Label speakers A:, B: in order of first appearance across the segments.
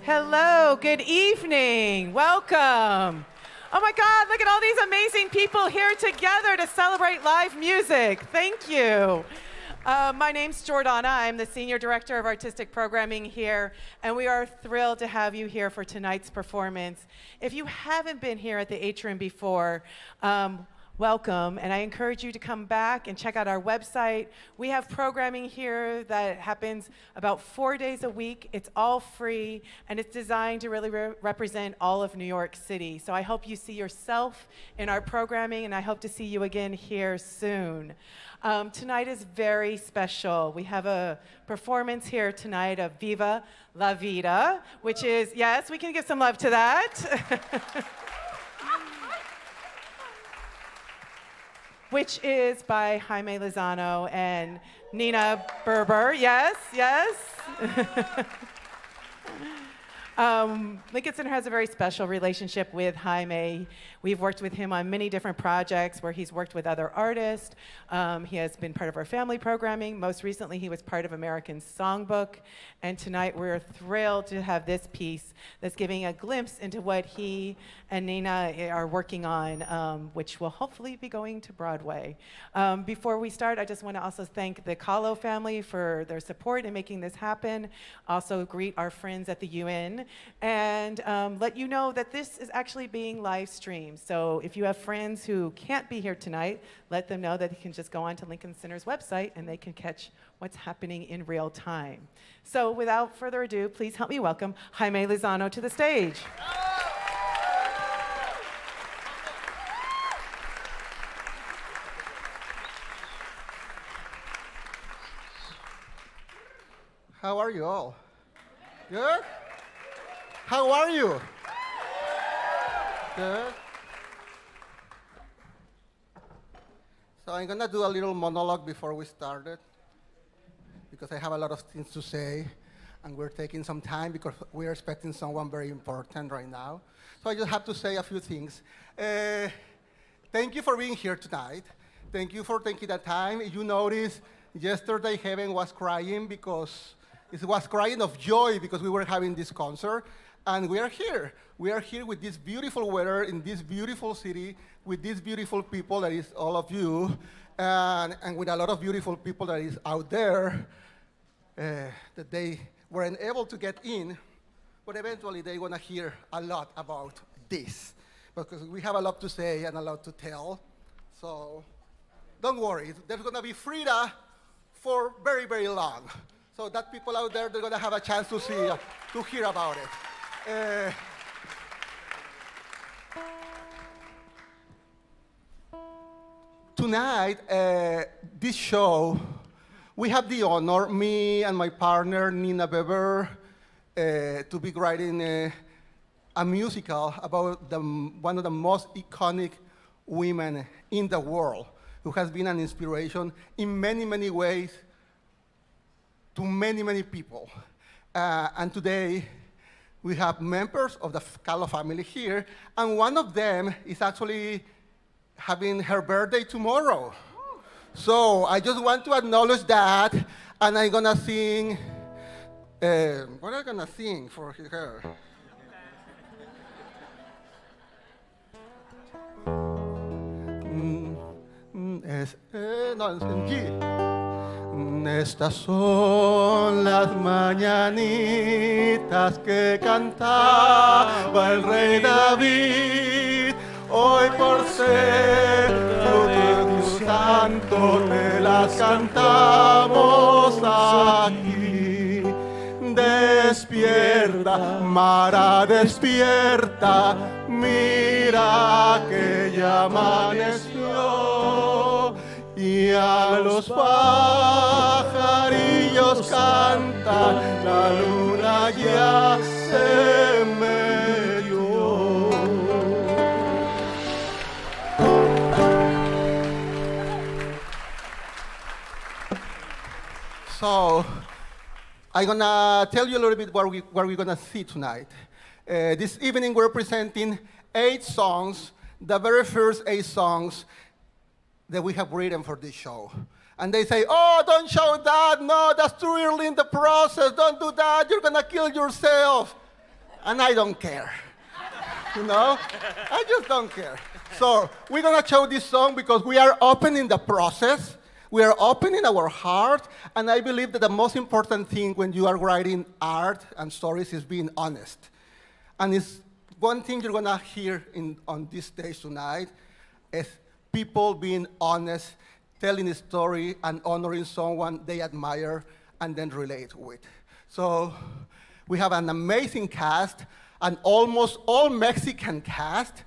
A: Hello, good evening. Welcome. Oh my God, look at all these amazing people here together to celebrate live music. Thank you. My name's Jordana. I'm the Senior Director of Artistic Programming here, and we are thrilled to have you here for tonight's performance. If you haven't been here at the Atrium before, welcome, and I encourage you to come back and check out our website. We have programming here that happens about 4 days a week. It's all free, and it's designed to really represent all of New York City. So I hope you see yourself in our programming, and I hope to see you again here soon. Tonight is very special. We have a performance here tonight of Viva, Vida, which is, yes, we can give some love to that. Which is by Jaime Lozano and Neena Beber. Yes, yes. Lincoln Center has a very special relationship with Jaime. We've worked with him on many different projects where he's worked with other artists. He has been part of our family programming. Most recently, he was part of American Songbook. And tonight, we're thrilled to have this piece that's giving a glimpse into what he and Neena are working on, which will hopefully be going to Broadway. Before we start, I just want to also thank the Kahlo family for their support in making this happen. Also greet our friends at the UN and let you know that this is actually being live streamed. So if you have friends who can't be here tonight, let them know that they can just go on to Lincoln Center's website and they can catch what's happening in real time. So without further ado, please help me welcome Jaime Lozano to the stage.
B: How are you all? Good? How are you? Good? So I'm gonna do a little monologue before we started because I have a lot of things to say and we're taking some time because we're expecting someone very important right now. So I just have to say a few things. Thank you for being here tonight. Thank you for taking the time. You noticed yesterday Heaven was crying because it was crying of joy because we were having this concert, and we are here. We are here with this beautiful weather in this beautiful city, with these beautiful people that is all of you, and with a lot of beautiful people that is out there that they weren't able to get in, but eventually they're gonna hear a lot about this because we have a lot to say and a lot to tell. So don't worry, there's gonna be Frida for very, very long. So that people out there, they're gonna have a chance to see, to hear about it. Tonight, this show, we have the honor, me and my partner, Neena Beber, to be writing a musical about one of the most iconic women in the world, who has been an inspiration in many, many ways to many, many people. And today, we have members of the Kahlo family here, and one of them is actually having her birthday tomorrow. So I just want to acknowledge that, and I'm gonna sing, what am I gonna sing for her? No, en G. Estas son las mañanitas que cantaba el rey David. Hoy por ser tu santo te las cantamos aquí. Despierta, Mara, despierta, mira que ya amaneció. Y a los pajarillos cantan, la luna ya se metió. So, I'm gonna tell you a little bit what we're gonna see tonight. This evening we're presenting 8 songs, the very first 8 songs that we have written for this show. And they say, oh, don't show that. No, that's too early in the process. Don't do that. You're going to kill yourself. and I don't care. You know? I just don't care. So we're going to show this song because we are opening the process. We are opening our heart, and I believe that the most important thing when you are writing art and stories is being honest. And it's one thing you're going to hear on this stage tonight is people being honest, telling a story and honoring someone they admire and then relate with. So we have an amazing cast, an almost all Mexican cast.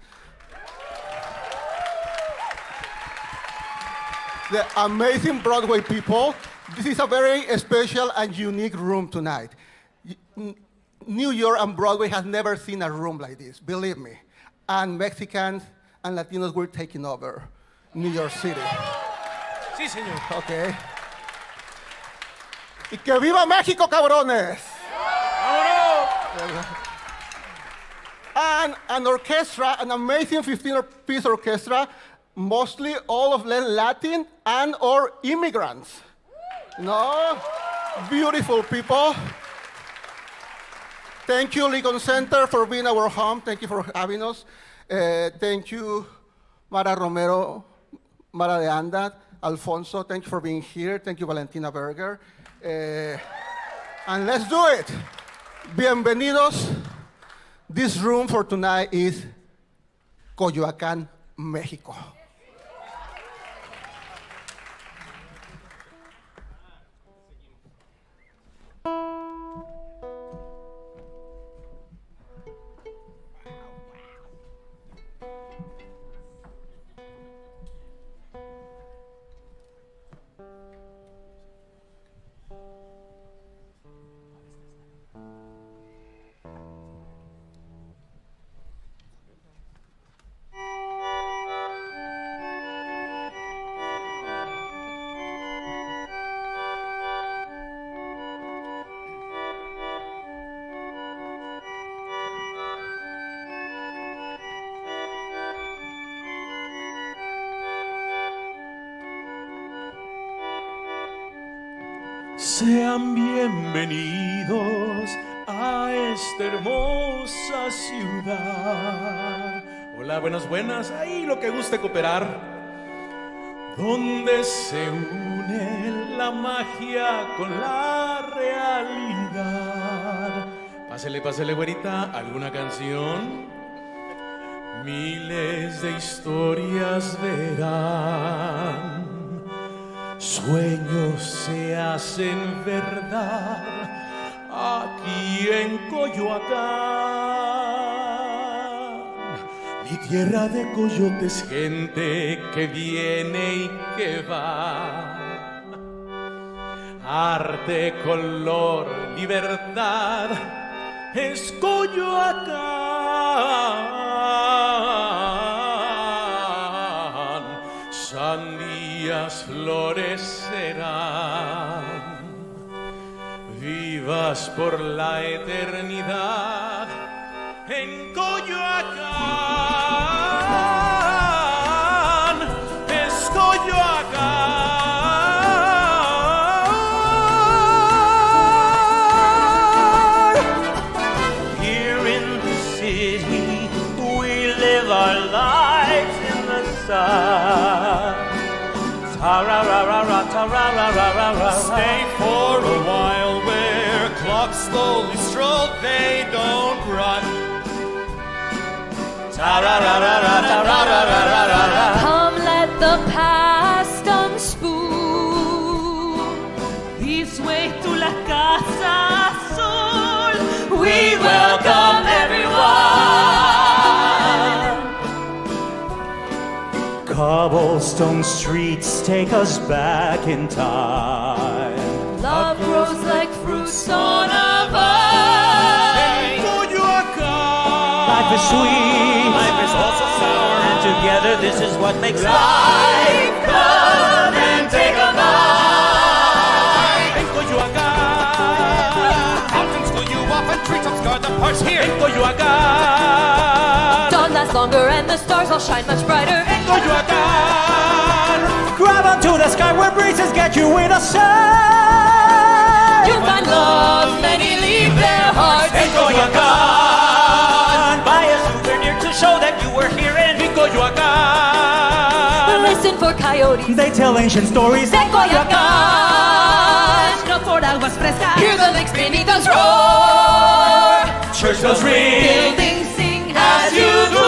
B: The amazing Broadway people. This is a very special and unique room tonight. New York and Broadway has never seen a room like this, believe me. And Mexicans and Latinos were taking over New York City.
C: Sí, señor.
B: Okay. Y que viva México, cabrones!
C: ¡Vámonos!
B: And an orchestra, an amazing 15-piece orchestra, mostly all of them Latin and or immigrants. No? Beautiful people. Thank you, Lincoln Center, for being our home. Thank you for having us. Thank you, Mara Romero, Mara de Anda, Alfonso. Thank you for being here. Thank you, Valentina Berger. And let's do it. Bienvenidos. This room for tonight is Coyoacán, México.
C: Sean bienvenidos a esta hermosa ciudad. Hola, buenas, buenas. Ahí lo que guste cooperar. Donde se une la magia con la realidad. Pásele, pásele, güerita, ¿alguna canción? Miles de historias verán. Sueños se hacen verdad aquí en Coyoacán, mi tierra de coyotes, gente que viene y que va. Arte, color, libertad, es Coyoacán. Sandías florecerán, vivas por la eternidad en Coyoacán, es Coyoacán. Here in the city we live our lives in the sun. Stay for a while where clocks slowly stroll, they don't run.
D: Come, let the past unspool. This way to la Casa Azul. We welcome everyone.
C: Cobblestone streets take us back in time.
D: Love grows like fruits on a vine.
C: Life is sweet, life is also sour, and together this is what makes life.
D: Come and take a bite.
C: En Coyoacán, mountains fill you up and treetops guard the parts here. En Coyoacán,
D: Dawn lasts longer and the stars all shine much brighter.
C: en Coyoacán, grab onto the sky where breezes get you in a sun.
D: You find love, many leave their hearts.
C: En Coyoacán.
D: for coyotes.
C: They tell ancient stories.
D: De Coyoacán, no por aguas frescas. Hear the lakes beneath us roar.
C: Church bells ring.
D: Buildings sing as you do.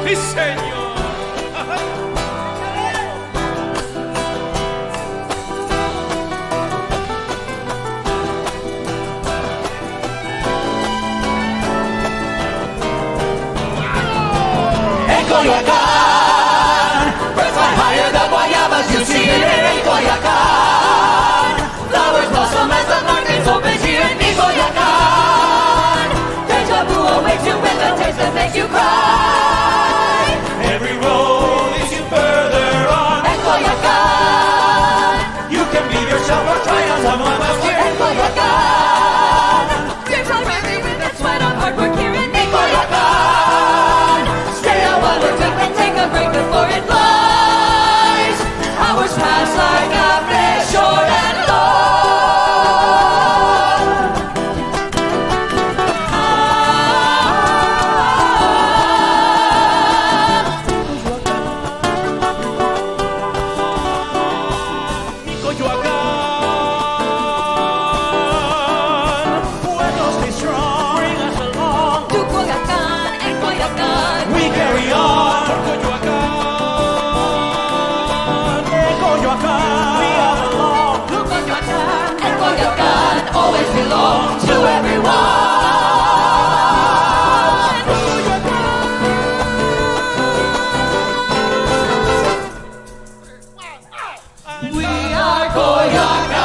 C: Sí, señor. En Coyoacán, birds fly higher than guayabas. You see it in Coyoacán. Flowers blossom as the markets open here in Coyoacán. Deja vu awaits you with the taste that makes you cry. Every road leads you further on. En Coyoacán, you can be yourself or try on someone else here in Coyoacán. Dreams are weary with that sweat of hard work here in Coyoacán. Stay a while we're quick and take a break before it flies. Hours pass like a flash, short and long. Always belong to everyone. We are Coyoacán.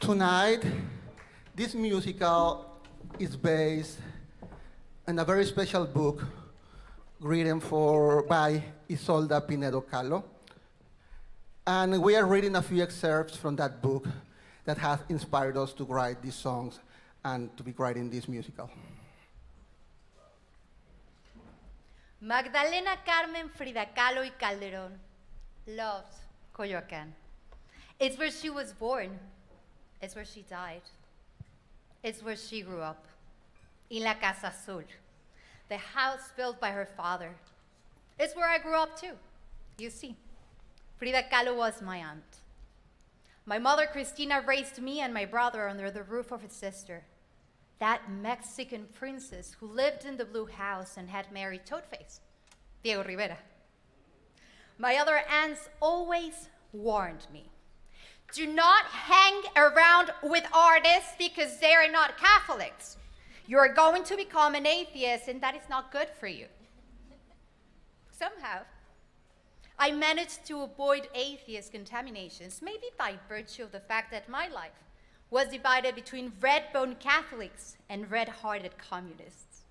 B: Tonight, this musical is based on a very special book written by Isolda Pinedo Calo. And we are reading a few excerpts from that book that has inspired us to write these songs and to be writing this musical.
E: Magdalena Carmen Frida Kahlo y Calderón loved Coyoacán. It's where she was born. It's where she died. It's where she grew up. In La Casa Azul, the house built by her father. It's where I grew up too. You see, Frida Kahlo was my aunt. My mother, Cristina, raised me and my brother under the roof of his sister, that Mexican princess who lived in the blue house and had married Toadface, Diego Rivera. My other aunts always warned me, do not hang around with artists because they are not Catholics. You are going to become an atheist, and that is not good for you. Somehow, I managed to avoid atheist contaminations, maybe by virtue of the fact that my life was divided between red-boned Catholics and red-hearted communists.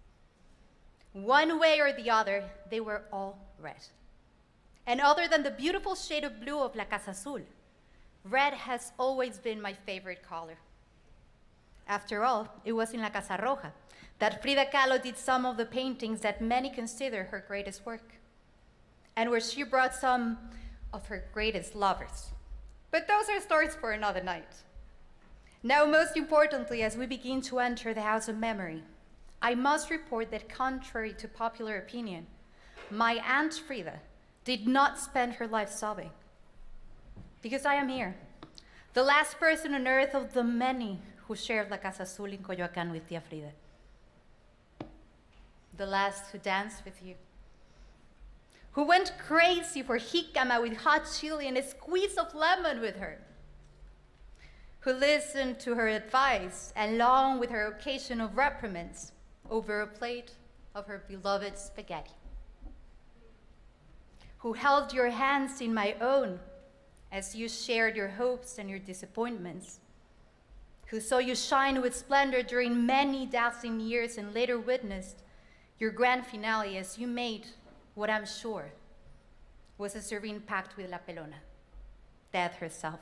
E: One way or the other, they were all red. And other than the beautiful shade of blue of La Casa Azul, red has always been my favorite color. After all, it was in La Casa Roja that Frida Kahlo did some of the paintings that many consider her greatest work, and where she brought some of her greatest lovers. But those are stories for another night. Now, most importantly, as we begin to enter the House of Memory, I must report that contrary to popular opinion, my Aunt Frida did not spend her life sobbing. Because I am here, the last person on earth of the many who shared La Casa Azul in Coyoacán with Tia Frida. The last who danced with you. Who went crazy for jicama with hot chili and a squeeze of lemon with her. Who listened to her advice and longed with her occasional reprimands over a plate of her beloved spaghetti. Who held your hands in my own as you shared your hopes and your disappointments, who saw you shine with splendor during many dazzling years and later witnessed your grand finale as you made what I'm sure was a serene pact with La Pelona, Death herself,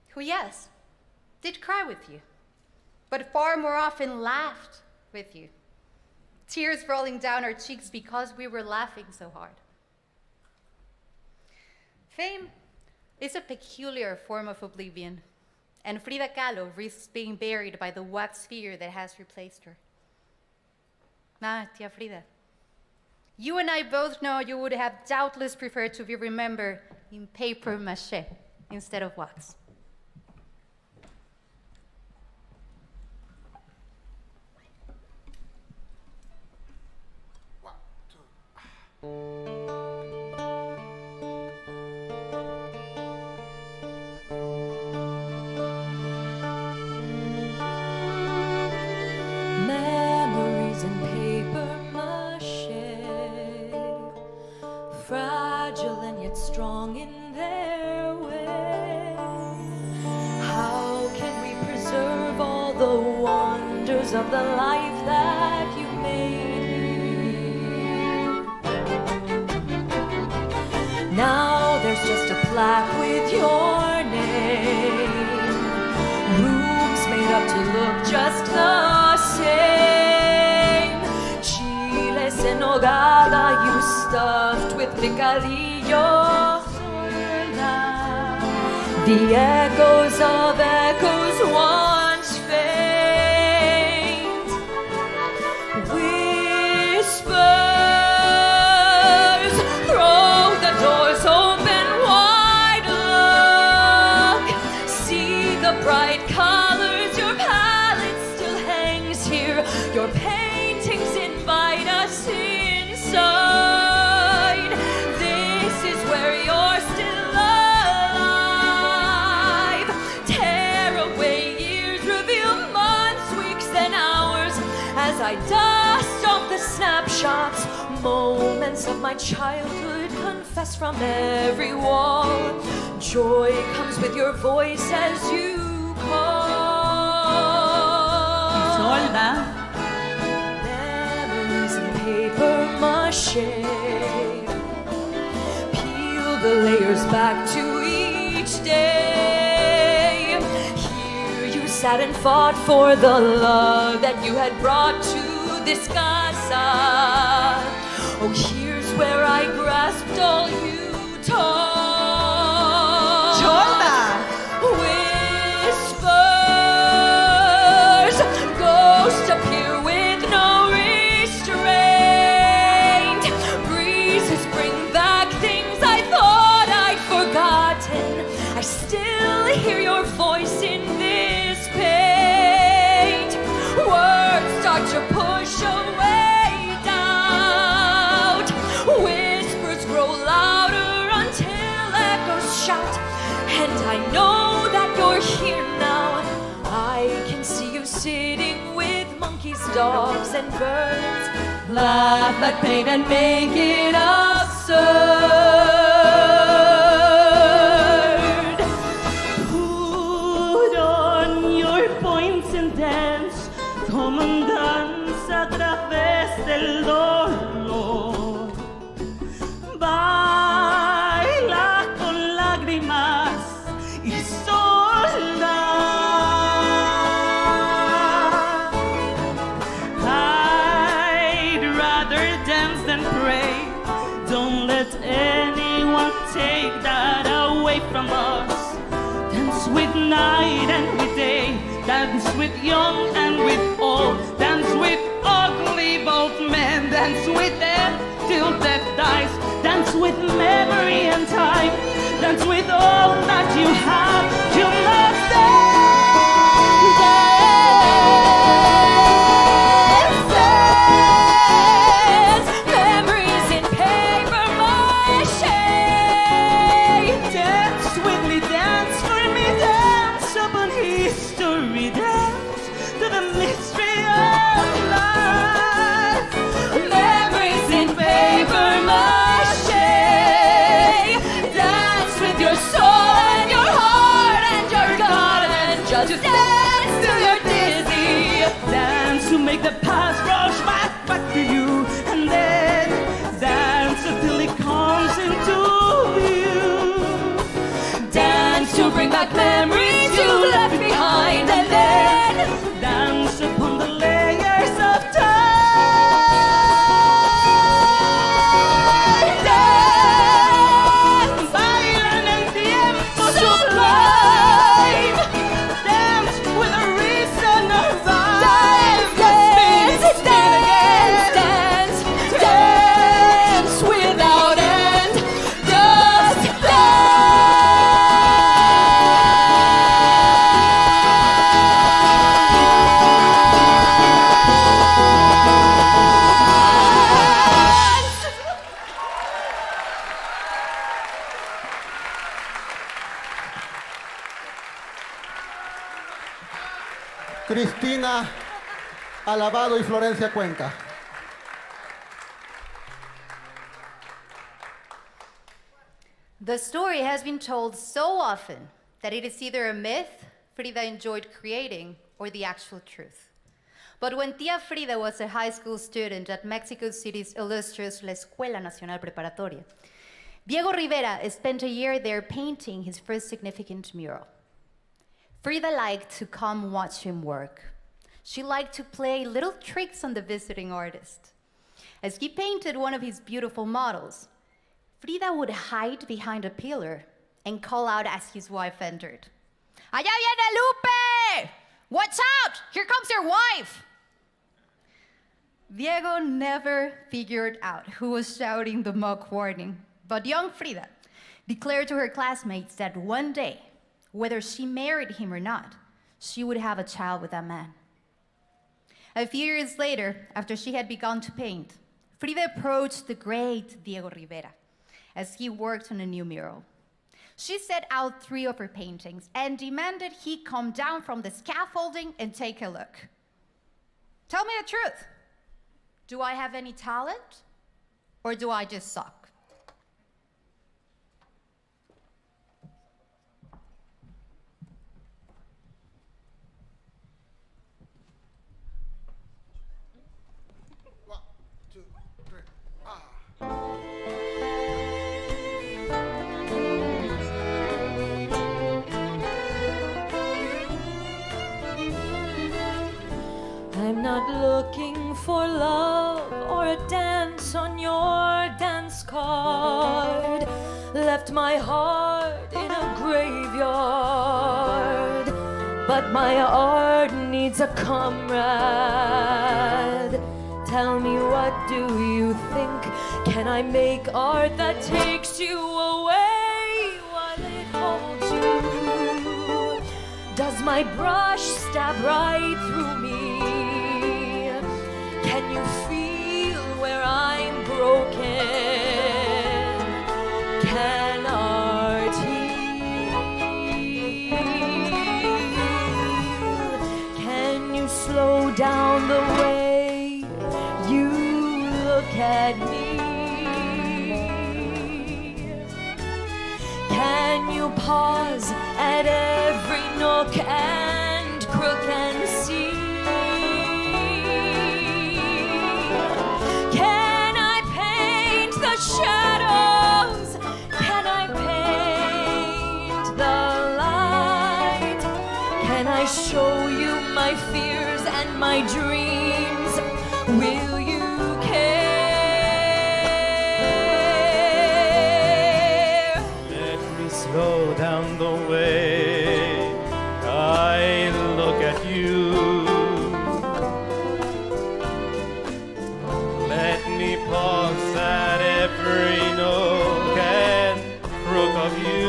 E: who, yes, did cry with you, but far more often laughed with you, tears rolling down our cheeks because we were laughing so hard. Fame is a peculiar form of oblivion, and Frida Kahlo risks being buried by the wax figure that has replaced her. Tia Frida, you and I both know you would have doubtless preferred to be remembered in paper mache instead of wax.
D: Memories in paper mache, fragile and yet strong in their way. How can we preserve all the wonders of the life that you made here? Now there's just a plaque with your name, rooms made up to look just the same. Chiles en nogada you stuffed with picadillo. The echoes of echoes once faint. Whispers, throw the doors open wide. Look, see the bright colors. Your palette still hangs here. Your paintings invite us inside. This is where you're still alive. Tear away years, reveal months, weeks, and hours as I dust off the snapshots. Moments of my childhood confess from every wall. Joy comes with your voice as you call.
F: Solda.
D: Memories in paper mache. Peel the layers back to each day. Here you sat and fought for the love that you had brought to this casa. Oh, here's where I grasped all you taught. Whispers, ghosts appear with no restraint. Breezes bring back things I thought I'd forgotten. I still hear your voice in this paint. Words start to push away doubt. Whispers grow louder until echoes shout. And I know that you're here now. I can see you sitting with monkeys, dogs, and birds. Laugh at pain and make it absurd.
F: Put on your points and dance, como un danza a través del dolor. Baila con lágrimas y soledad. I'd rather dance than pray. Don't let anyone take that away from us. Dance with night and with day. Dance with young and with old. Dance with ugly, both men. Dance with death till death dies. Dance with memory and time. Dance with all that you have. You must dance.
D: Dance, memories in paper mache.
F: Dance with me, dance for me, dance upon history. Dance to the mystery of life.
D: Memories in paper mache. Dance with your soul and your heart.
B: Cristina Alabado y Florencia Cuenca.
E: The story has been told so often that it is either a myth Frida enjoyed creating or the actual truth. But when Tia Frida was a high school student at Mexico City's illustrious La Escuela Nacional Preparatoria, Diego Rivera spent a year there painting his first significant mural. Frida liked to come watch him work. She liked to play little tricks on the visiting artist. As he painted one of his beautiful models, Frida would hide behind a pillar and call out as his wife entered, "Allá viene Lupe! Watch out! Here comes your wife!" Diego never figured out who was shouting the mock warning, but young Frida declared to her classmates that one day, whether she married him or not, she would have a child with that man. A few years later, after she had begun to paint, Frida approached the great Diego Rivera as he worked on a new mural. She set out 3 of her paintings and demanded he come down from the scaffolding and take a look. "Tell me the truth. Do I have any talent, or do I just suck?"
D: I'm not looking for love or a dance on your dance card. Left my heart in a graveyard, but my art needs a comrade. Tell me, what do you think? Can I make art that takes you away while it holds you? Does my brush stab right through me? Can you feel where I'm broken? Can art heal? Can you slow down the way you look at me? Can you pause at every nook and crook and see? Can I paint the shadows? Can I paint the light? Can I show you my fears and my dreams? Will you care?
G: Let me slow down the way I look at you. Let me pause at every nook and crook of you.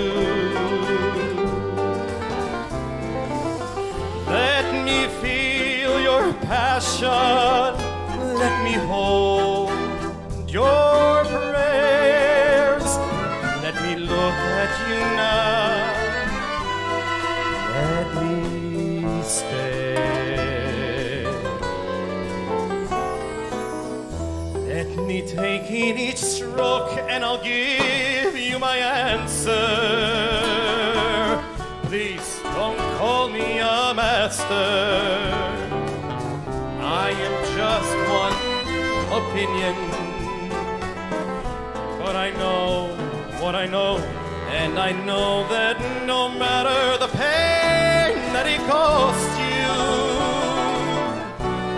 G: Let me feel your passion. Let me hold your prayers. Let me look at you now. Let me stay. Let me take in each stroke and I'll give you my answer. Please don't call me a master. I am just one opinion. But I know what I know, and I know that no matter the pain that it costs you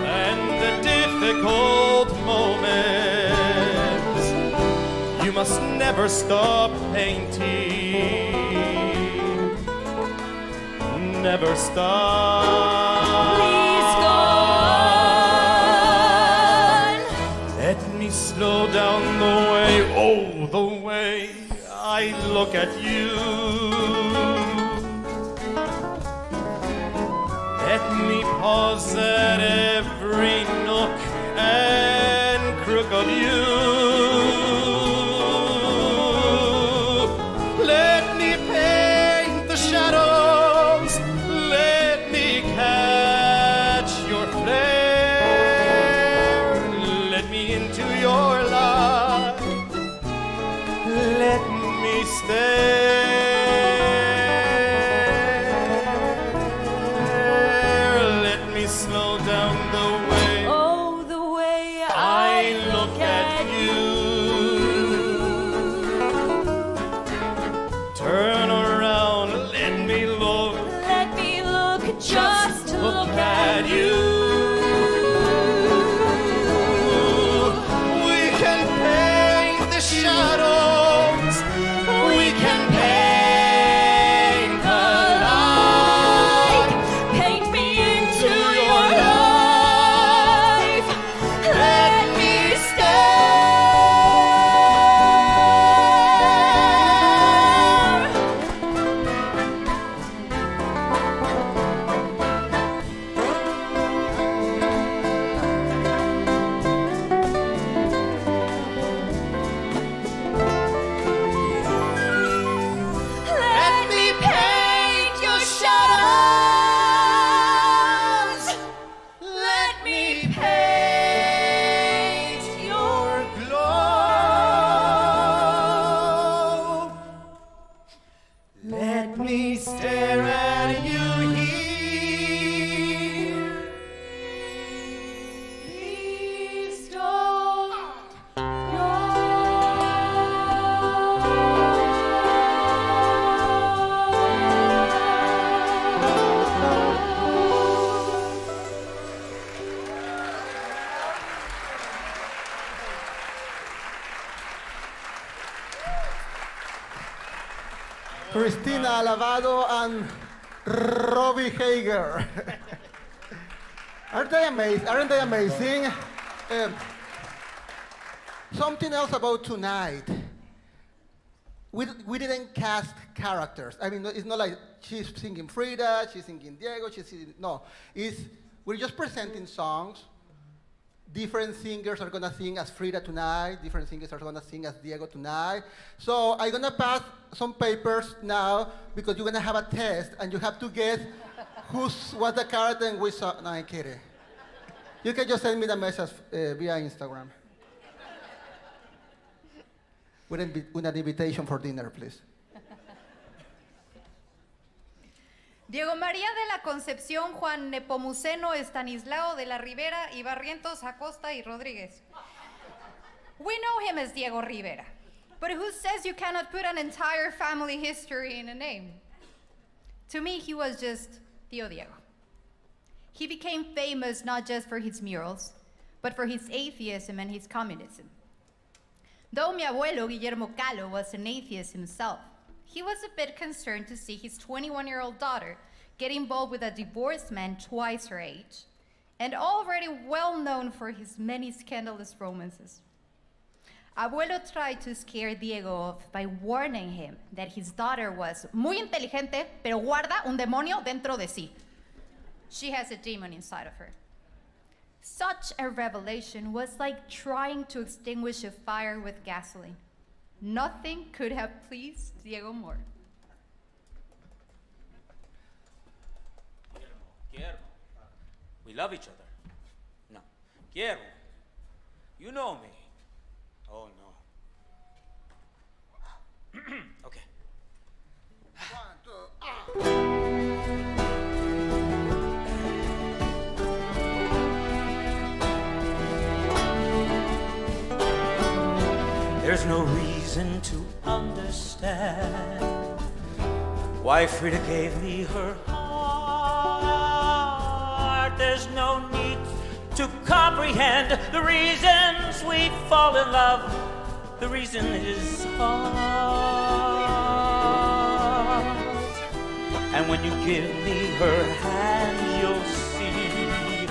G: and the difficult moments, you must never stop painting. Never stop.
D: Please go on.
G: Let me slow down the way, oh, the way I look at you. Let me pause at every nook and crook of you. Let me paint the shadows. Let me cast
B: Cristina Alabado and Robbie Hager. Aren't they amazing? Aren't they amazing? Something else about tonight. We didn't cast characters. I mean, it's not like she's singing Frida, she's singing Diego, she's singing, no. We're just presenting songs. Different singers are gonna sing as Frida tonight, different singers are gonna sing as Diego tonight. So I'm gonna pass some papers now because you're gonna have a test and you have to guess what's the character and which song. No, I'm kidding. You can just send me the message via Instagram. With an invitation for dinner, please.
E: Diego María de la Concepción, Juan Nepomuceno, Estanislao de la Rivera y Barrientos, Acosta y Rodríguez. We know him as Diego Rivera, but who says you cannot put an entire family history in a name? To me, he was just Tío Diego. He became famous not just for his murals, but for his atheism and his communism. Though mi abuelo, Guillermo Calo, was an atheist himself, he was a bit concerned to see his 21-year-old daughter get involved with a divorced man twice her age, and already well known for his many scandalous romances. Abuelo tried to scare Diego off by warning him that his daughter was muy inteligente, pero guarda un demonio dentro de sí. She has a demon inside of her. Such a revelation was like trying to extinguish a fire with gasoline. Nothing could have pleased Diego more.
C: Guillermo, we love each other. No, Guillermo, you know me. Oh no. Okay.
B: 1, 2,
C: There's no reason to understand why Frida gave me her heart. There's no need to comprehend the reasons we fall in love. The reason is heart. And when you give me her hand, you'll see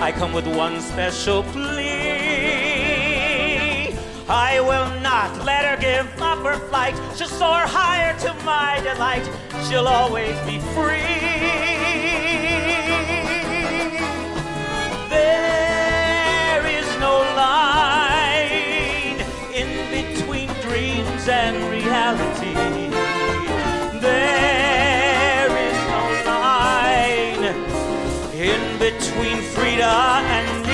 C: I come with one special plea. I will not let her give up her flight. She'll soar higher to my delight. She'll always be free. There is no line in between dreams and reality. There is no line in between Frida and me.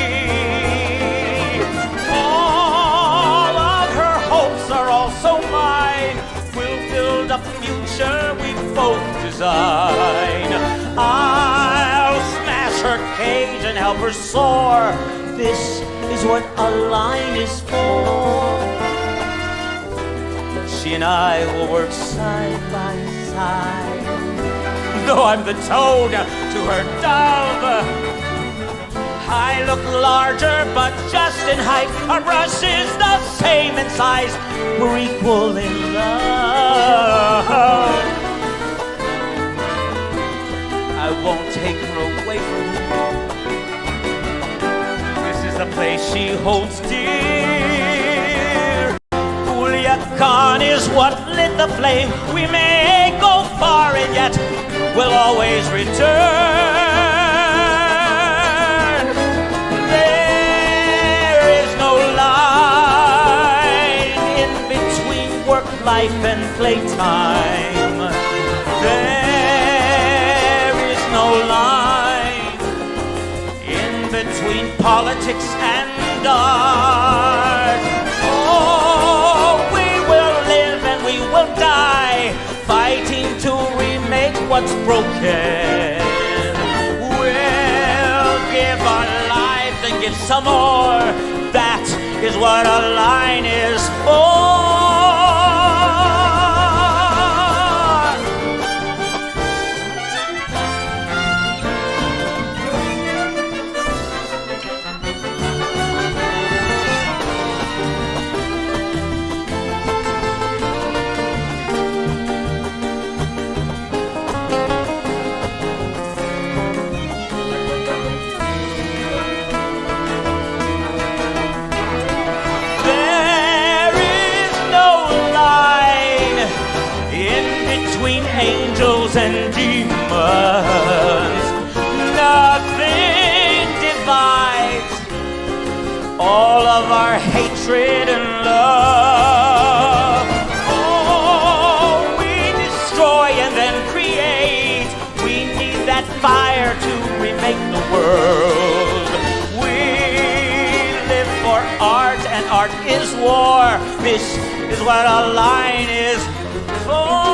C: Also mine, we'll build a future we both design. I'll smash her cage and help her soar. This is what a line is for. She and I will work side by side. Though I'm the toad to her dove, I look larger, but just in height. Our brush is the same in size. We're equal in love. I won't take her away from you. This is the place she holds dear. Culiacan is what lit the flame. We may go far and yet we'll always return. Life and playtime. There is no line in between politics and art. Oh, we will live and we will die, fighting to remake what's broken. We'll give our lives and give some more. That is what a line is for.
F: angels and demons. Nothing divides all of our hatred and love. Oh, we destroy and then create. We need that fire to remake the world. We live for art, and art is war. This is what a line is for.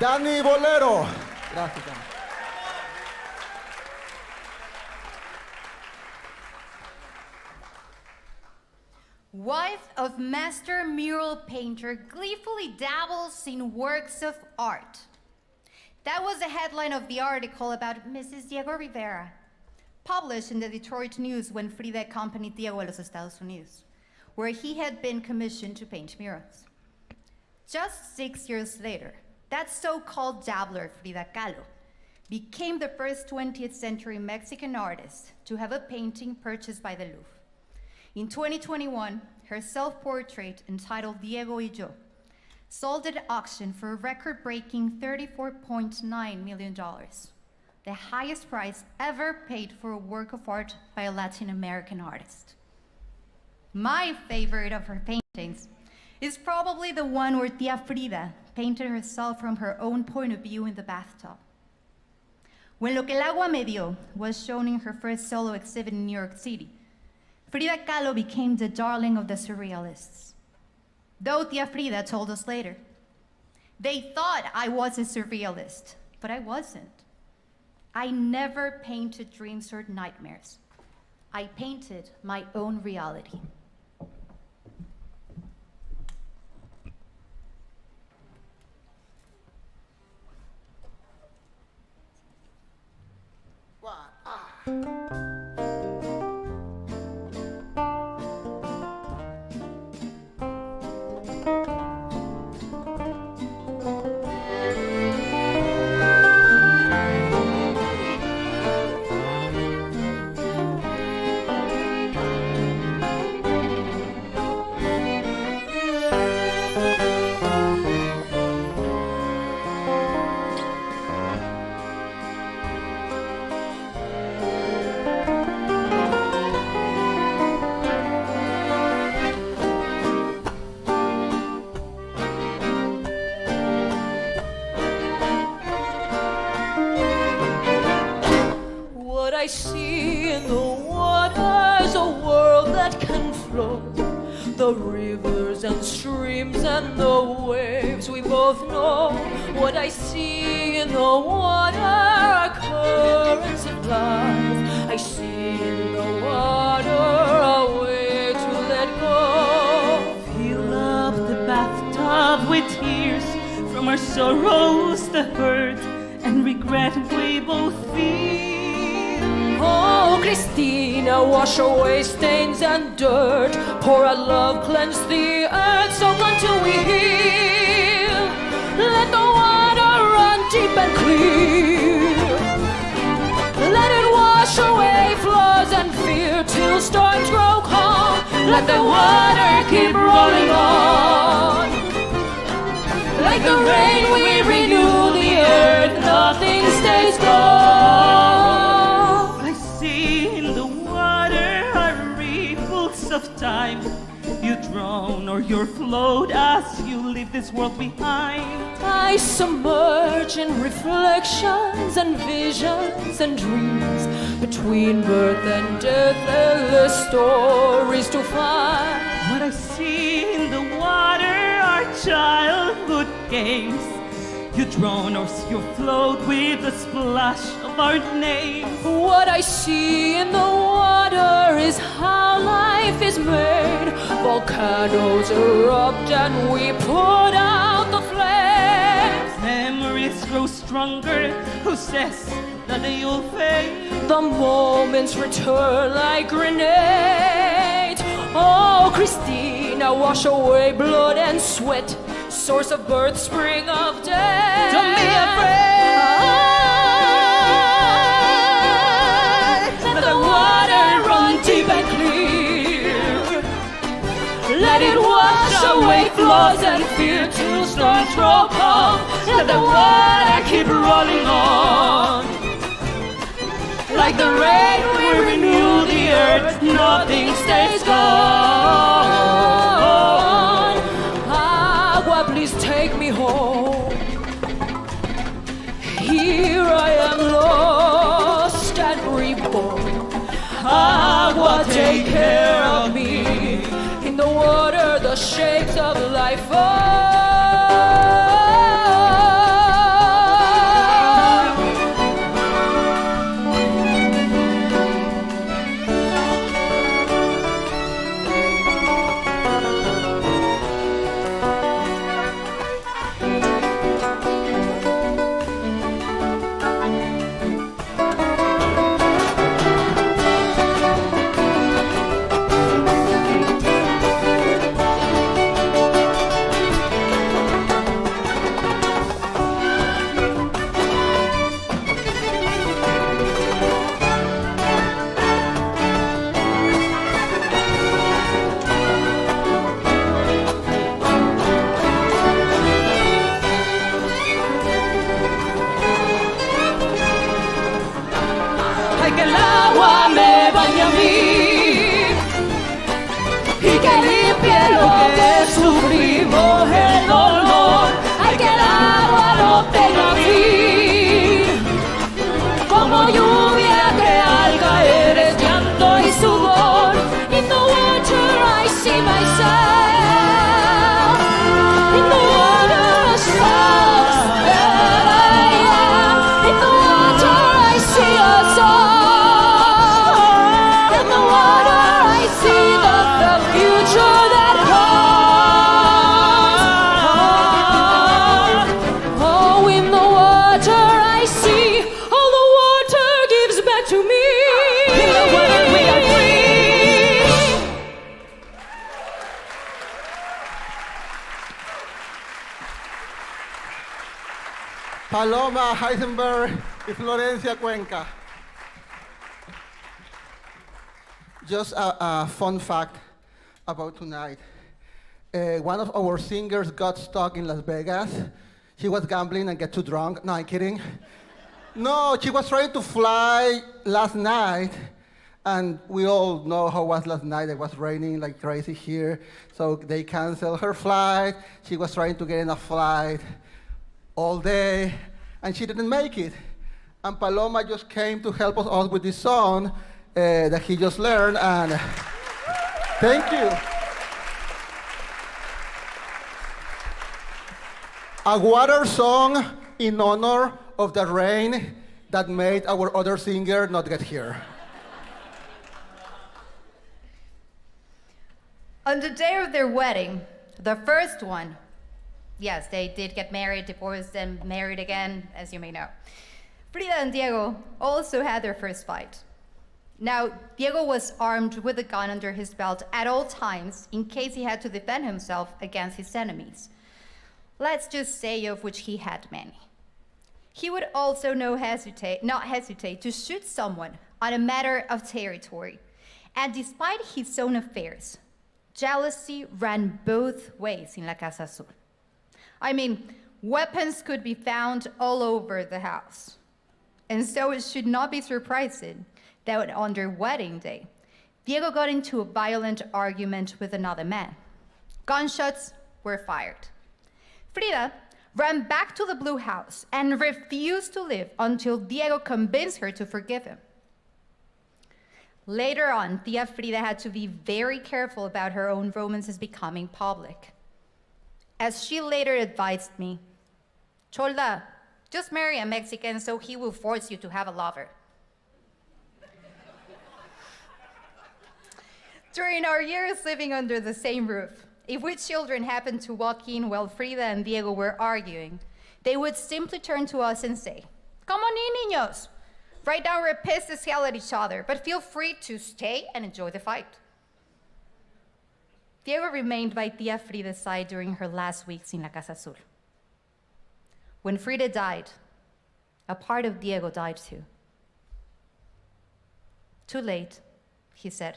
B: Danny Bolero. Gracias, Danny.
E: Wife of master mural painter gleefully dabbles in works of art. That was the headline of the article about Mrs. Diego Rivera, published in the Detroit News when Frida accompanied Diego a los Estados Unidos, where he had been commissioned to paint murals. Just 6 years later, that so-called dabbler, Frida Kahlo, became the first 20th century Mexican artist to have a painting purchased by the Louvre. In 2021, her self-portrait entitled Diego y Yo sold at auction for a record-breaking $34.9 million, the highest price ever paid for a work of art by a Latin American artist. My favorite of her paintings is probably the one where Tia Frida painted herself from her own point of view in the bathtub. When Lo que el agua me dio was shown in her first solo exhibit in New York City, Frida Kahlo became the darling of the surrealists. Though Tia Frida told us later, they thought I was a surrealist, but I wasn't. I never painted dreams or nightmares. I painted my own reality.
D: I see in the waters a world that can flow. The rivers and streams and the waves we both know. What I see in the water are currents of life. I see in the water a way to let go.
F: Fill up the bathtub with tears from our sorrows, the hurt and regret we both feel.
D: Oh, Christina, wash away stains and dirt. Pour out love, cleanse the earth, so until we heal. Let the water run deep and clear. Let it wash away flaws and fear till storms grow calm. Let the water keep rolling on. Like the rain, we renew the earth. Nothing stays gone.
F: Of time you drown or you're float as you leave this world behind.
D: I submerge in reflections and visions and dreams. Between birth and death, endless stories to find.
F: What I see in the water are childhood games. You drown or you float with the splash of our names.
D: What I see in the water is how life is made. Volcanoes erupt and we put out the flames.
F: Memories grow stronger. Who says that they'll fade?
D: The moments return like grenades. Oh, Christina, wash away blood and sweat source of birth, spring of death.
C: Don't be afraid.
D: Let the water run deep and clear. Let it wash away flaws and fear till storms grow calm. Let the water keep rolling on. Like the rain, we renew the earth. Nothing stays gone. Agua, please take me home. Here I am lost and reborn. Agua, take care of me. In the water, the shapes of life are. Que el agua me bañe a mí y que limpie lo que sufrimos, el dolor. Ay, que el agua no tenga fin, como lluvia que al caer es llanto y sudor. In the water I see myself, in the water I saw that I am, in the water I see us all.
B: Paloma, Heisenberg, y Florencia Cuenca. Just a fun fact about tonight. One of our singers got stuck in Las Vegas. She was gambling and get too drunk. No, I'm kidding. No, she was trying to fly last night, and we all know how it was last night. It was raining like crazy here, so they canceled her flight. She was trying to get in a flight all day, and she didn't make it. And Paloma just came to help us out with this song that he just learned, and thank you. A water song in honor of the rain that made our other singer not get here.
E: On the day of their wedding, the first one, yes, they did get married, divorced, and married again, as you may know. Frida and Diego also had their first fight. Now, Diego was armed with a gun under his belt at all times in case he had to defend himself against his enemies. Let's just say of which he had many. He would also not hesitate to shoot someone on a matter of territory. And despite his own affairs, jealousy ran both ways in La Casa Azul. I mean, weapons could be found all over the house. And so it should not be surprising that on their wedding day, Diego got into a violent argument with another man. Gunshots were fired. Frida ran back to the blue house and refused to leave until Diego convinced her to forgive him. Later on, Tia Frida had to be very careful about her own romances becoming public. As she later advised me, Cholda, just marry a Mexican so he will force you to have a lover. During our years living under the same roof, if we children happened to walk in while Frida and Diego were arguing, they would simply turn to us and say, "Come on in, niños. Right now we're pissed as hell at each other, but feel free to stay and enjoy the fight." Diego remained by Tia Frida's side during her last weeks in La Casa Azul. When Frida died, a part of Diego died too. Too late, he said.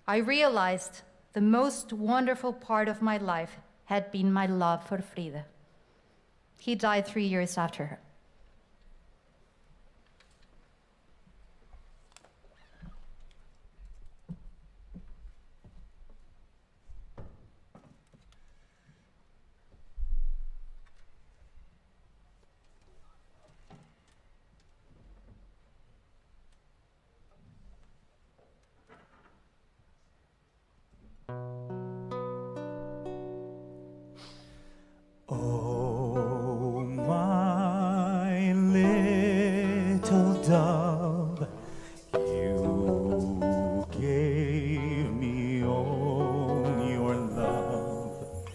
E: I realized the most wonderful part of my life had been my love for Frida. He died 3 years after her.
C: Oh, my little dove, you gave me all your love.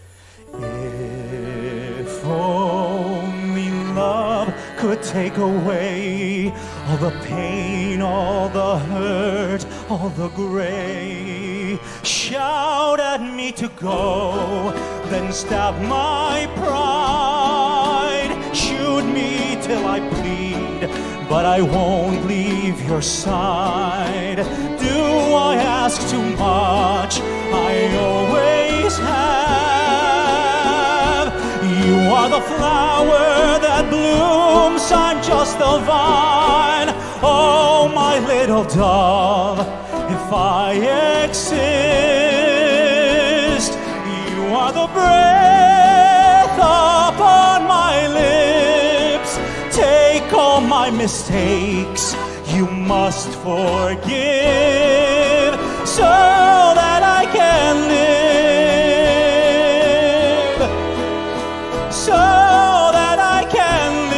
C: If only love could take away all the pain, all the hurt, all the gray. Shout at me to go, then stab my pride. Shoot me till I bleed, but I won't leave your side. Do I ask too much? I always have. You are the flower that blooms, I'm just the vine. Oh, my little dove, if I exist, you are the breath upon my lips. Take all my mistakes, you must forgive, so that I can live, so that I can live.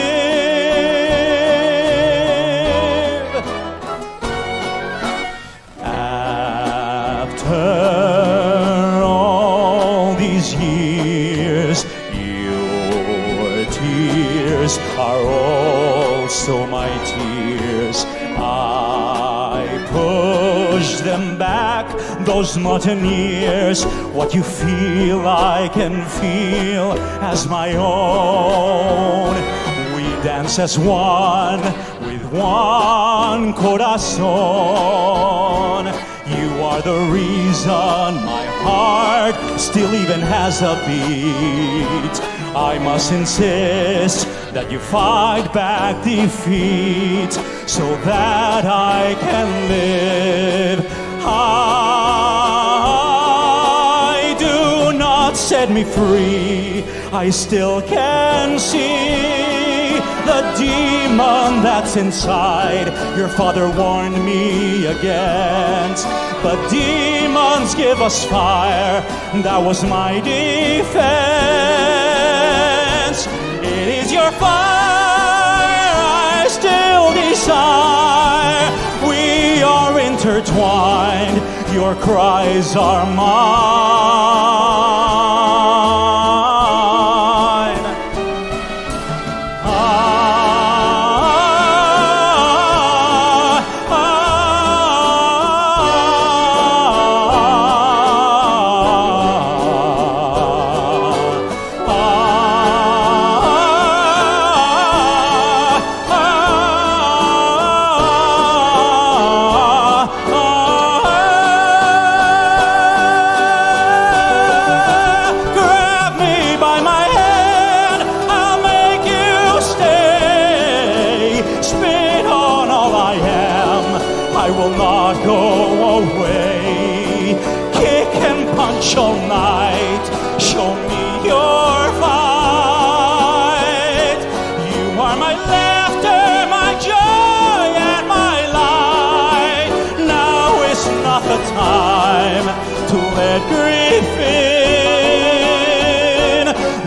C: After all these years, your tears are also my tears. I push them back, those mountaineers. What you feel, I can feel as my own. We dance as one, with one corazón. You are the reason my heart still even has a beat. I must insist that you fight back defeat, so that I can live. I do not set me free. I still can see the demon that's inside. Your father warned me against, but demons give us fire. That was my defense. It is your fire I still desire. We are intertwined. Your cries are mine. All night, show me your fight. You are my laughter, my joy, and my light. Now is not the time to let grief in.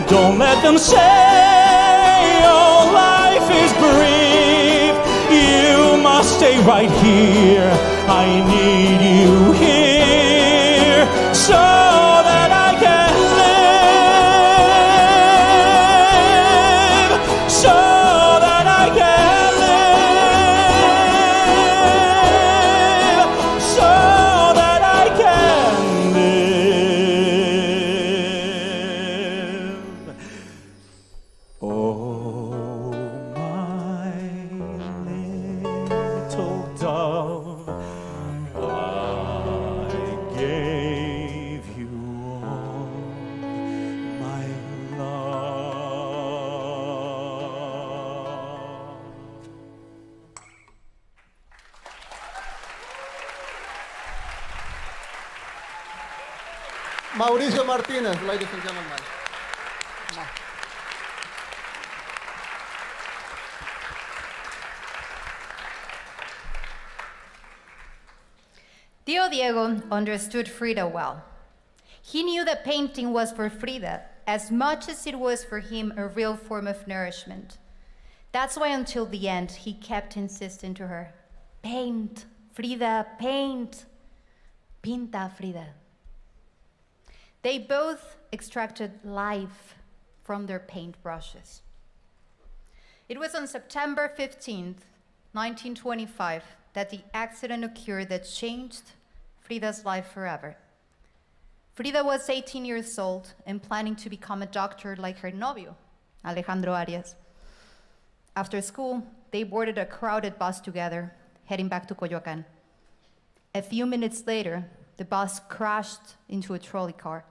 C: Don't let them say your life is brief. You must stay right here. I need you here, so that I can live, so that I can live, so that I can live.
B: Mauricio Martinez, ladies and gentlemen.
E: Tío Diego understood Frida well. He knew that painting was for Frida as much as it was for him a real form of nourishment. That's why until the end, he kept insisting to her, paint, Frida, paint, pinta, Frida. They both extracted life from their paint brushes. It was on September 15th, 1925, that the accident occurred that changed Frida's life forever. Frida was 18 years old and planning to become a doctor like her novio, Alejandro Arias. After school, they boarded a crowded bus together, heading back to Coyoacán. A few minutes later, the bus crashed into a trolley car.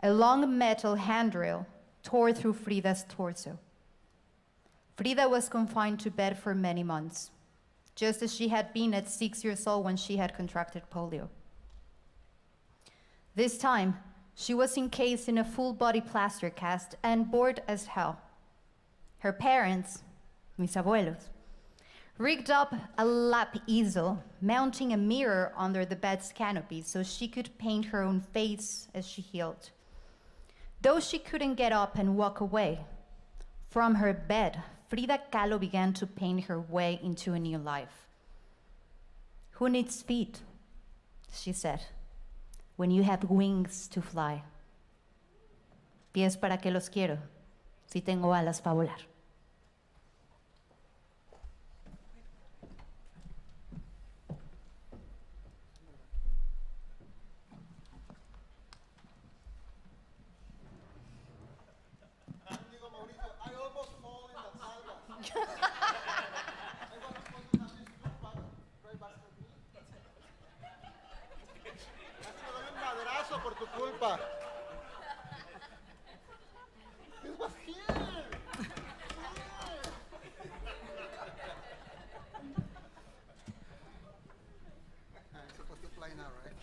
E: A long metal handrail tore through Frida's torso. Frida was confined to bed for many months, just as she had been at 6 years old when she had contracted polio. This time, she was encased in a full-body plaster cast and bored as hell. Her parents, mis abuelos, rigged up a lap easel, mounting a mirror under the bed's canopy so she could paint her own face as she healed. Though she couldn't get up and walk away, from her bed, Frida Kahlo began to paint her way into a new life. Who needs feet, she said, when you have wings to fly? Pies para qué los quiero, si tengo alas para volar.
B: This was here. I'm supposed to play now, right?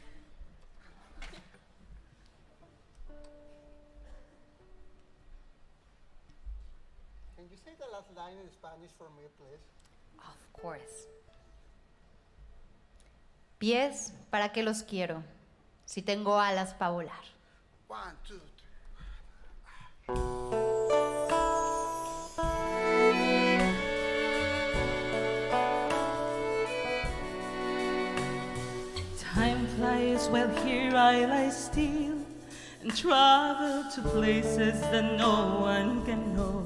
B: Can you say the last line in Spanish for me, please?
E: Of course. Pies, ¿para qué los quiero? Si tengo alas para volar.
B: 1, 2, 3.
F: Time flies while here I lie still and travel to places that no one can know.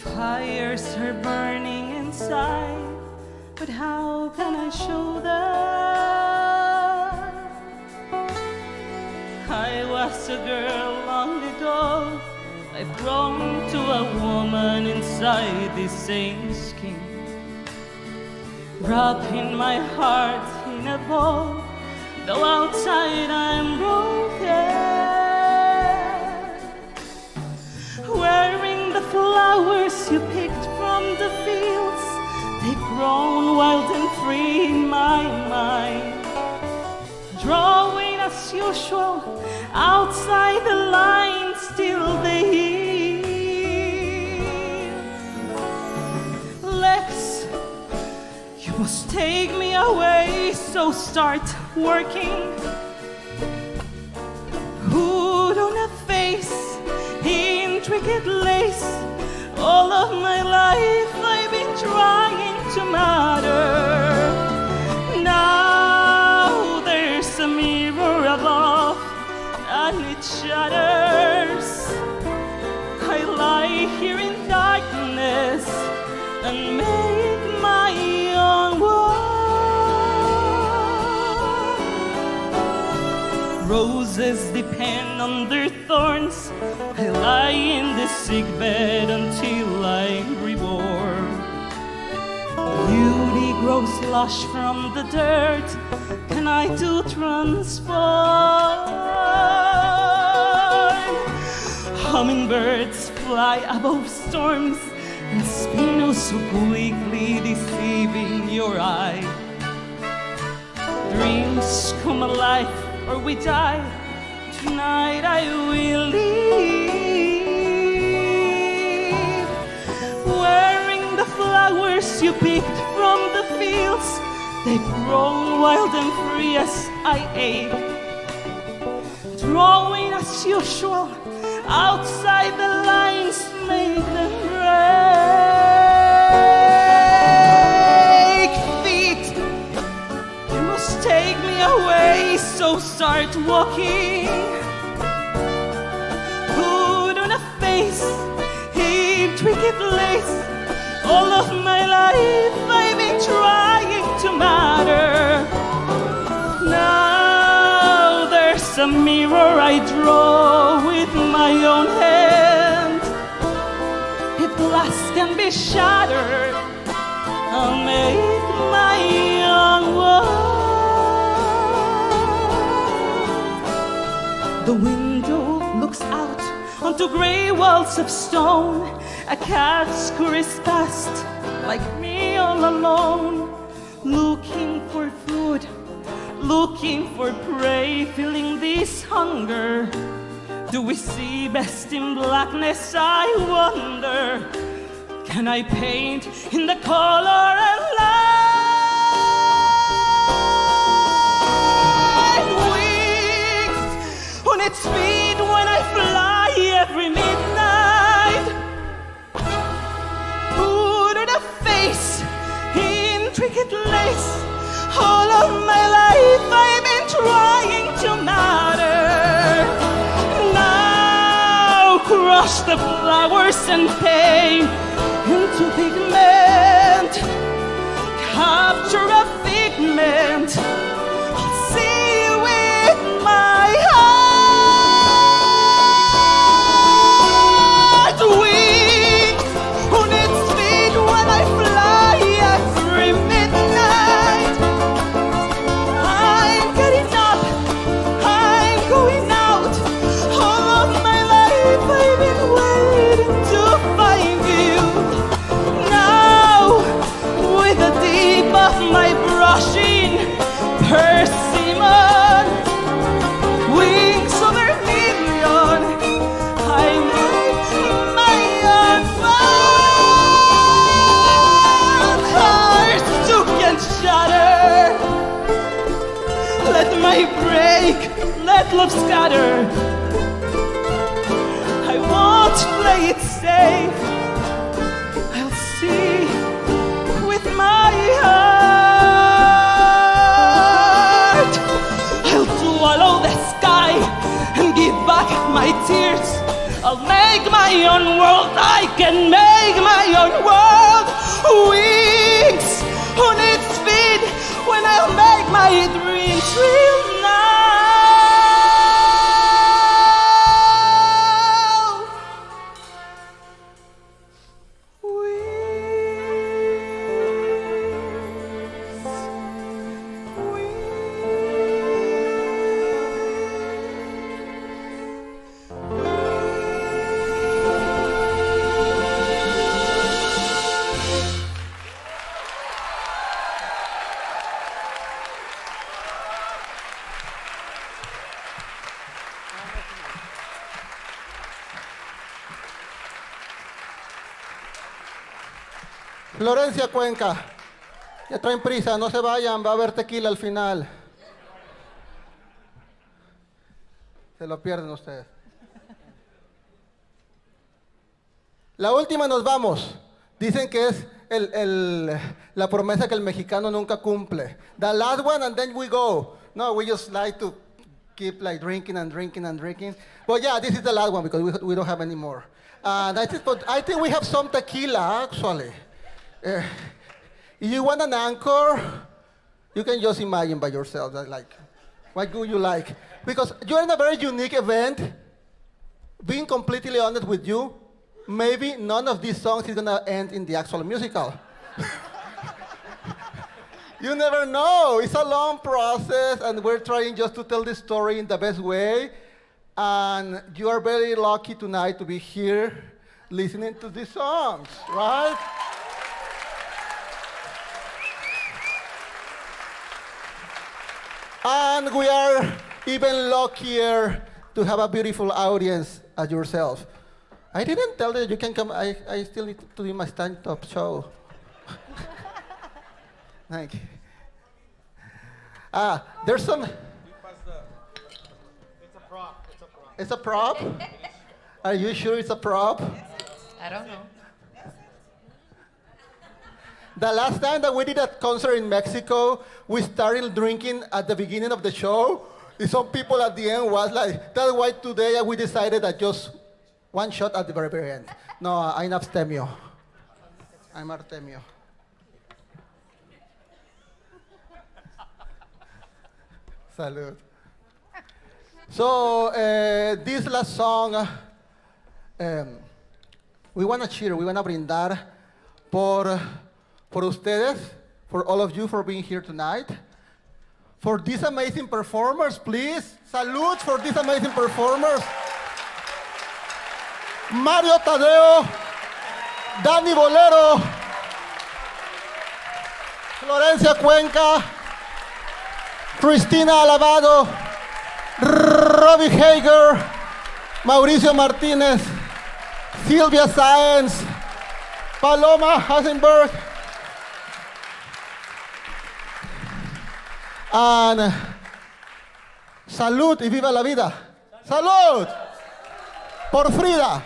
F: Fires are burning inside, but how can I show them? I was a girl long ago. I've grown to a woman inside this same skin. Wrapping my heart in a bow, though outside I'm broken. Wearing the flowers you picked from the fields, they've grown wild and free in my mind. Drawing as usual, outside the line, still they heal. Legs, you must take me away, so start working. Hood on a face, intricate lace. All of my life I've been trying to matter. Now there's a mirror above and it shatters. I lie here in darkness and make my own world. Roses depend on their thorns. I lie in the sick bed until I'm reborn. Beauty grows lush from the dirt. Can I do transform? Hummingbirds fly above storms and spin oh so quickly, deceiving your eye. Dreams come alive or we die. Tonight I will leave, wearing the flowers you picked from the fields. They've grown wild and free as I ache, drawing as usual outside the lines, make them break. Feet, you must take me away, so start walking. Put on a face, intricate lace. All of my life I've been trying to matter. Now there's a mirror I draw with my own hand. If glass can be shattered, I'll make my own world. The window looks out onto gray walls of stone. A cat scurries past like me all alone, looking for food, looking for prey, feeling this hunger. Do we see best in blackness, I wonder? Can I paint in the color and light? Wings on its feet when I fly every midnight. Put on a face, intricate lace. All of my life I've been trying to matter. Now crush the flowers and paint into pigment. Capture a figment. I'll see with my heart. Wings on its feet when I fly every midnight. I'm getting up, I'm going out. All of my life I've been waiting to find you. Now, with the tip of my brushing persimmon, wings of vermilion, I make my own fun. Hearts took and shattered. Let my break, let love scatter. I won't play it safe. I'll see with my heart. I'll swallow the sky and give back my tears. I'll make my own world. I can make my own world. Wings on its feet when I'll make my dreams real now.
B: Florencia Cuenca, ya traen prisa, no se vayan, va a haber tequila al final. Se lo pierden ustedes. La última nos vamos. Dicen que es la promesa que el mexicano nunca cumple. The last one and then we go. No, we just like to keep like drinking and drinking and drinking. But yeah, this is the last one because we don't have any more. And I think we have some tequila actually. If you want an anchor, you can just imagine by yourself. Like, what would you like? Because you're in a very unique event. Being completely honest with you, maybe none of these songs is gonna end in the actual musical. You never know. It's a long process, and we're trying just to tell the story in the best way. And you are very lucky tonight to be here listening to these songs, right? And we are even luckier to have a beautiful audience as yourself. I didn't tell you can come. I still need to do my stand-up show. Thank you. There's some.
G: It's a prop. It's a prop.
B: It's a prop? Are you sure it's a prop?
E: I don't know.
B: The last time that we did a concert in Mexico, we started drinking at the beginning of the show. And some people at the end was like, that's why today we decided that just one shot at the very, very end. No, I'm abstemio. I'm Artemio. Salud. So, this last song, we want to cheer, we want to brindar por ustedes, for all of you for being here tonight. For these amazing performers, please. Salute for these amazing performers. Mario Tadeo, Dani Bolero, Florencia Cuenca, Cristina Alabado, Robbie Hager, Mauricio Martinez, Silvia Sáenz, Paloma Hasenberg, and salud y viva la vida. Salud por Frida.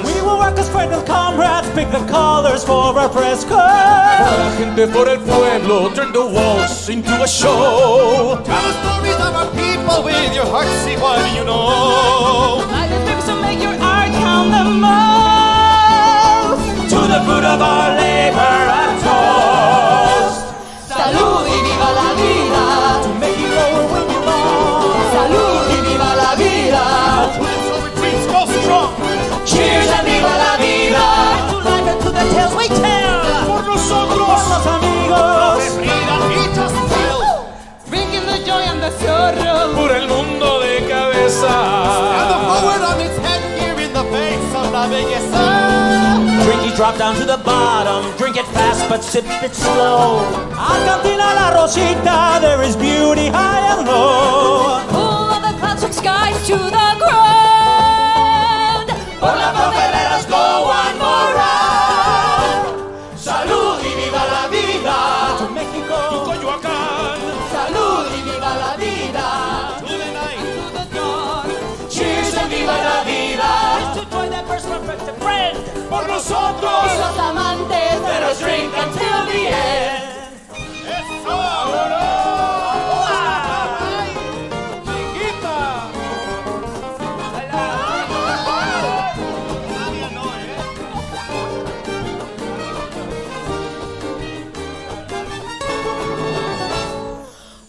C: We will work as friends and comrades, pick the colors for our press card.
G: For la gente, for el pueblo, turn the walls into a show. Tell the stories of our people with your heart, see what you know.
F: Like the things to make your art count the most.
C: To the fruit of our labor and toast.
D: Salud y viva la vida.
C: To make you lower when you fall.
D: Salud y viva la vida.
G: Go strong.
C: Cheers and viva la vida. To life and to the tales we tell.
G: Por nosotros.
C: Por los amigos.
G: Frida, teach us well.
F: Bringing the joy and the sorrow.
G: Por el mundo de cabeza. And the forward on its head here in the face of la belleza.
C: Drinky drop down to the bottom. Drink it fast but sip it slow. Argentina la Rosita. There is beauty high and low.
D: Pull of the clouds from skies to the ground.
C: Por la papeleras go one more round. Salud y viva la vida. To Mexico,
G: To Coyoacán.
D: Salud y viva la vida.
G: To the night.
F: To the dawn.
C: cheers and viva la vida.
F: To join that first perfect friend.
G: Por
D: Y
G: nosotros.
D: los amantes.
C: Let us drink until the end.
G: Eso. Ay, chiquita. Todavía no,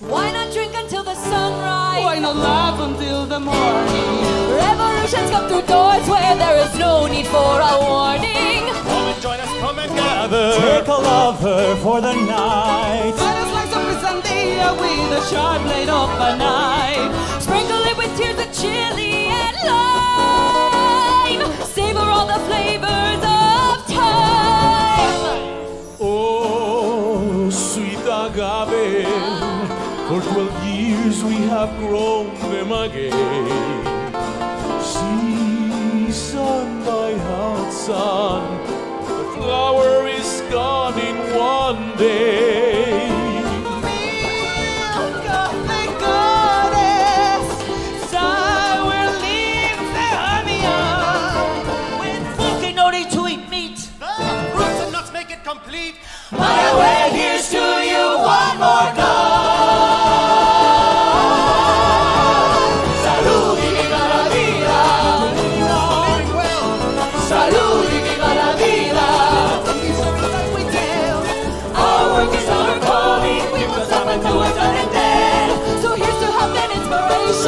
D: Why not drink until the sunrise?
F: Why not laugh until the morning?
D: Revolutions come through doors where there is no need for a warning.
G: Come and join us, come and gather.
C: Take a lover for the night.
F: Let us slice up a sandía with a sharp blade of a knife.
D: Sprinkle it with tears of chili and lime. Savor all the flavors of time.
G: Oh, sweet agave, for 12 years we have grown them again. Season by hot sun, the flower is gone in one day.
F: Milk of the goddess, sour leaves the honey on.
C: When folk ain't no need to eat meat.
G: The fruits and nuts make it complete.
C: My way, here's to you one more time. Salud y viva la vida.
G: Living well.
C: Salud y viva la vida. Our work is our calling. We will stop and do it done and dead.
D: So here's to health and inspiration.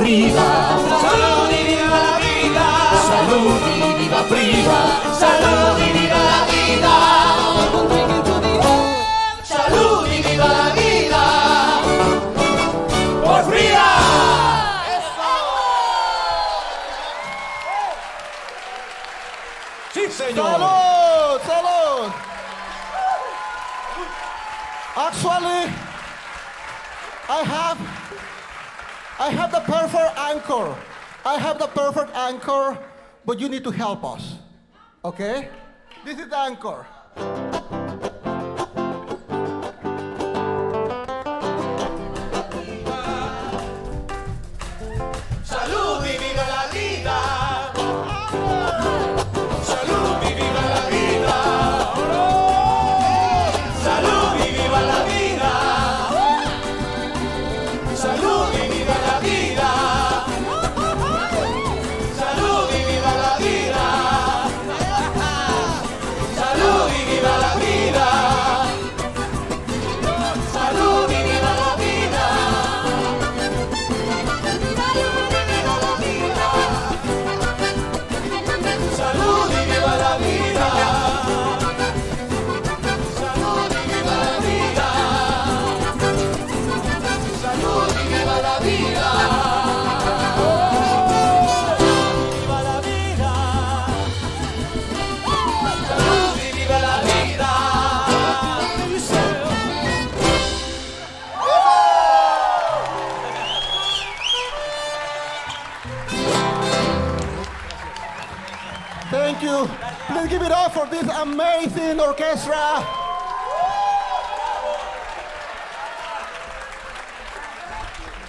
C: Frida. Salud y viva la vida. Salud y viva Frida. Salud y viva la vida. Salud y viva la vida. Por Frida. Sí, señor.
B: Salud, salud. Actually, I have the perfect anchor. I have the perfect anchor, but you need to help us. Okay? This is the anchor.
C: Salud y viva la vida. Salud y viva la vida. Salud y viva la vida. Salud y viva la vida. Salud y viva la vida. Salud y viva la vida. Salud y viva la vida. Salud y viva la vida. Salud y viva la vida. Salud y viva la vida. Viva la vida. Salud y viva la vida.
B: Thank you. Please give it up for this amazing orchestra.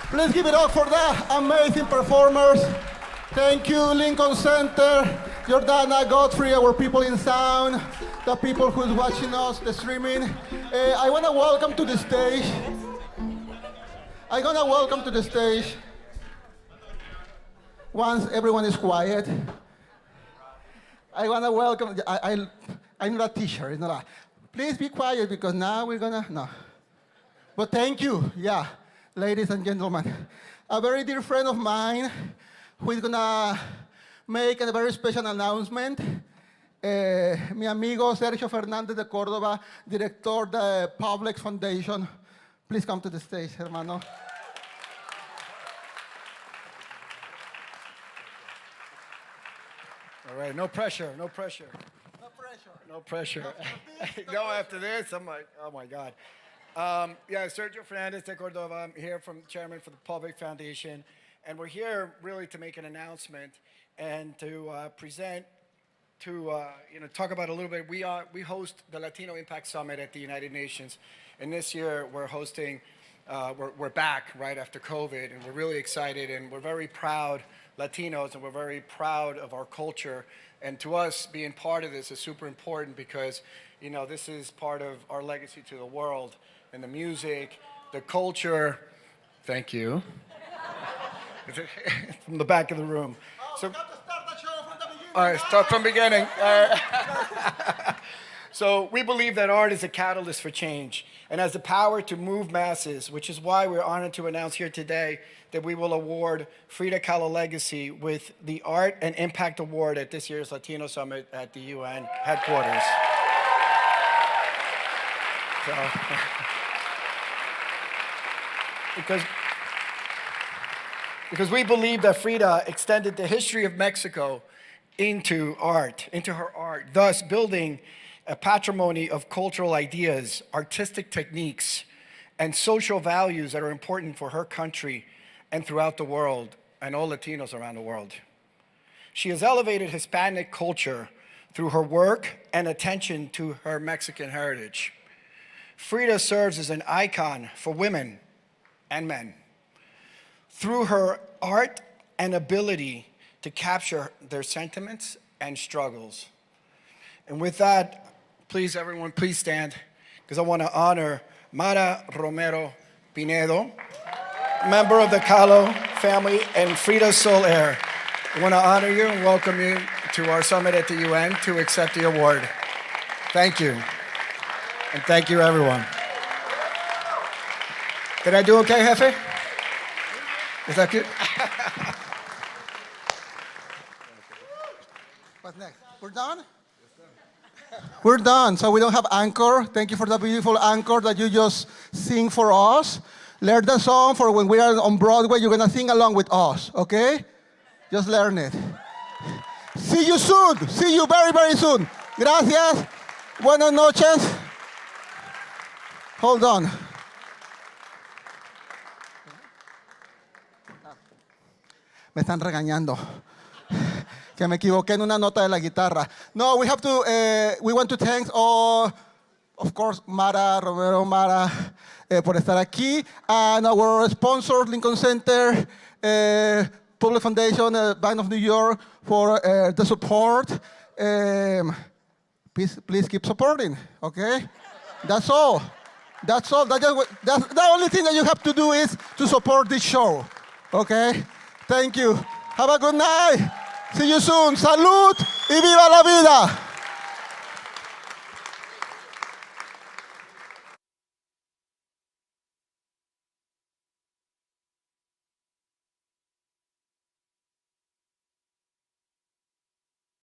B: Please give it up for the amazing performers. Thank you, Lincoln Center, Jordana, Godfrey, our people in sound, the people who's watching us, the streaming. I want to welcome to the stage. I'm going to welcome to the stage, once everyone is quiet, I want to welcome, I'm not a teacher, it's not a, please be quiet because now we're going to, no. But thank you, yeah, ladies and gentlemen. A very dear friend of mine who is going to make a very special announcement. Mi amigo Sergio Fernández de Córdoba, director of the Public Foundation. Please come to the stage, hermano.
H: All right, no pressure, no pressure.
B: No pressure.
H: No pressure. No, after this, I'm like, oh my God. Yeah, Sergio Fernandez de Cordova. I'm here from chairman for the Public Foundation. And we're here really to make an announcement and to present, to talk about a little bit. We host the Latino Impact Summit at the United Nations. And this year we're hosting, we're back right after COVID, and we're really excited, and we're very proud Latinos, and we're very proud of our culture. And to us, being part of this is super important because, this is part of our legacy to the world. And the music, the culture, thank you. From the back of the room. So, all right, start from the beginning. So we believe that art is a catalyst for change and has the power to move masses, which is why we're honored to announce here today that we will award Frida Kahlo Legacy with the Art and Impact Award at this year's Latino Summit at the UN headquarters. Because we believe that Frida extended the history of Mexico into art, into her art, thus building a patrimony of cultural ideas, artistic techniques, and social values that are important for her country and throughout the world, and all Latinos around the world. She has elevated Hispanic culture through her work and attention to her Mexican heritage. Frida serves as an icon for women and men through her art and ability to capture their sentiments and struggles. And with that, please, everyone, please stand, because I want to honor Mara Romero Pinedo, member of the Kahlo family, and Frida Soler. I want to honor you and welcome you to our summit at the UN to accept the award. Thank you. And thank you, everyone. Did I do okay, Jefe? Is that good?
B: What's next? We're done? We're done, so we don't have anchor. Thank you for the beautiful anchor that you just sing for us. Learn the song for when we are on Broadway, you're gonna sing along with us, okay? Just learn it. See you soon. See you very, very soon. Gracias. Buenas noches. Hold on. Me están regañando. Que me equivoqué en una nota de la guitarra. No, we want to thank all, of course, Mara, Romero, Mara, por estar aquí. And our sponsors, Lincoln Center, Public Foundation, Bank of New York, for the support. Please keep supporting, okay? That's all. That's all. That's the only thing that you have to do is to support this show, okay? Thank you. Have a good night. See you soon. Salud y viva la vida.